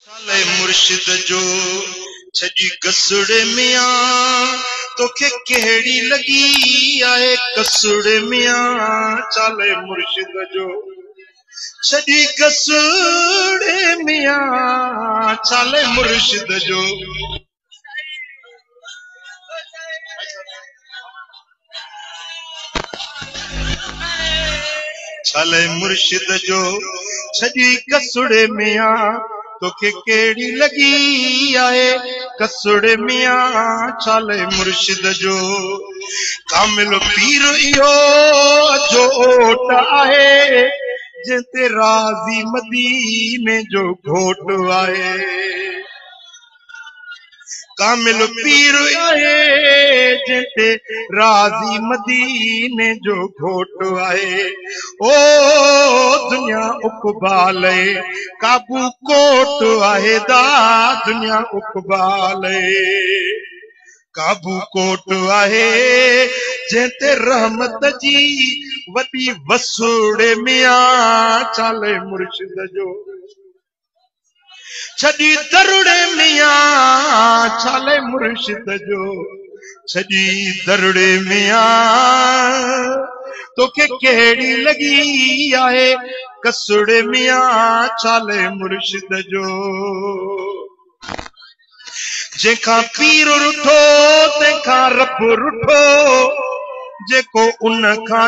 चाले मुर्शिद जो छजी कसुड़े मियां तोखे केड़ी लगी आए कसुड़े मियां। चाले मुर्शिद जो छजी कसुड़े मियां। चाले मुर्शिद जो चाले मुर्शिद जो छजी कसुड़े मियां तोखे केड़ी लगी आए कसुड़े मियां। चाले मुर्शिद जो कामिल पीर इहो जो ओट आहे जिते राज़ी मदीने जो घोट आहे। कामिल पीर आहे जिते राज़ी मदीने जो घोट आहे। ओ दुनिया उकबाल काबू कोट आहे दा दुनिया उकबाल काबू कोट आहे जिते रहमत जी वॾी वसुड़े मियां। चाले मुर्शिद जो छजी दरुड़े मियां। चाले मुर्शिद जो छजी दरुड़े मियां तोखे केड़ी लगी आहे कसुड़े मियां। चाले मुर्शिद जो जेका पीर रुठो तंहिंखा रब रुठो जेको उन खां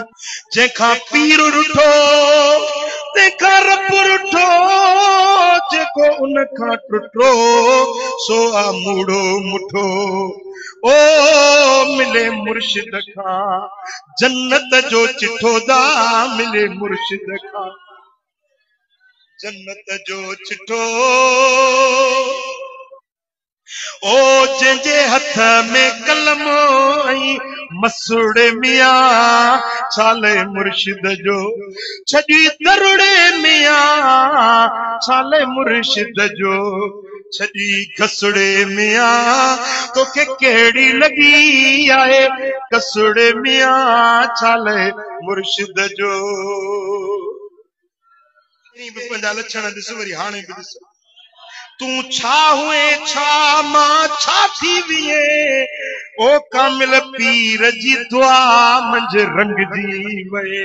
जेका पीर रुठो तंहिंखा रब रुठो जेको उन खां टुटो सो आ मूड़ो मुठो। ओ मिले मुर्शिद खां जन्नत जो चिठो दा मिले मुर्शिद खां जन्नत जो चिठो। ओ जंहिंजे हथ में कलम ऐं मसुड़े मियां। चाले मुर्शिद जो छजी दरुड़े मियां। चाले मुर्शिद जो छजी कसुड़े मियां तोखे केड़ी लगी आहे कसुड़े मियां। चाले मुर्शिद जो पंहिंजा लक्षण ॾिस वरी हाणे बि ॾिस तू छा हुए छा मां छा थी विए ओ कामिल पीर जी दुआ मंझ रंगजी वए।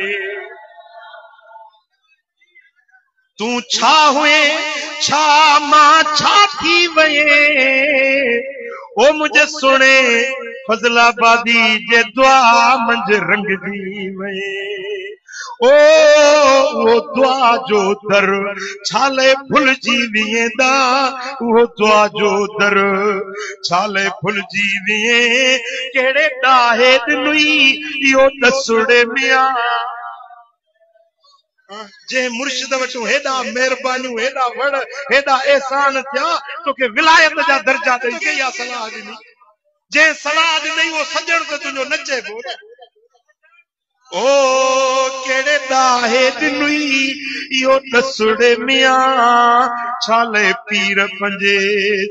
तू छा हुए छा मां छा थी वए ओ मुझे सुने फजलाबादी जे दुआ मंझ रंगजी वए। ओ दुआ जो दर छाले भुलजी वेंदा वो दुआ जो दर छाले भुलजी वे केड़े डाहे दिनुई यो दसुड़े मियां। जे मुर्शिद वटो हेडा मेहरबानियूं हेडा वड़ हेडा एहसान थिया तोखे विलायत जा दर्जा दई के या सलाह दी जे सलाह दी वो सजण ते तुझो नचे बो। ओ केड़े डाहे दिनुई यो दसुड़े मियां। छाले पीर पंजे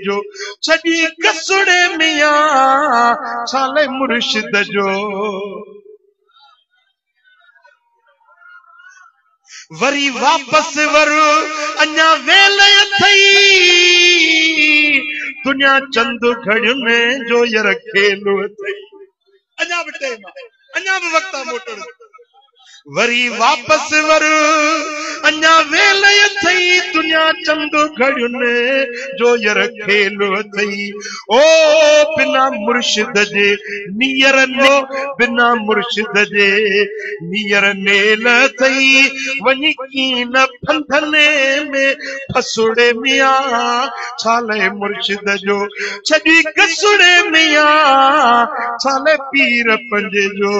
जो छजी कसुड़े मियां। छाले मुर्शिद जो वरी वापस वर अञा वेल अथई दुनिया चंद घड़ियुनि जो यर खेल अथई। अञा भी टाइम अञा भी वक्त मोटण वरी वापस वर अञा वेल अथई दुनिया चंद घड़ियुनि जो यर खेल अथई। ओ बिना मुर्शिद जे नियर नो बिना मुर्शिद जे नियर नेल अथई वञी कीन फंदने में फसुड़े मियां। छाले मुर्शिद जो छजी कसुड़े मियां। छाले पीर पंजे जो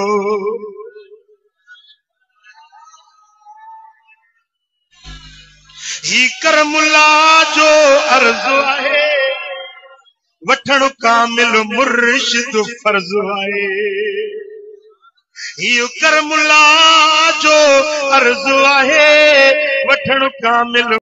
ही करमुल्ला जो अर्ज आहे वठण कामिल मुर्शिद फर्ज आहे। ही करमुल्ला जो अर्ज आहे वठण कामिल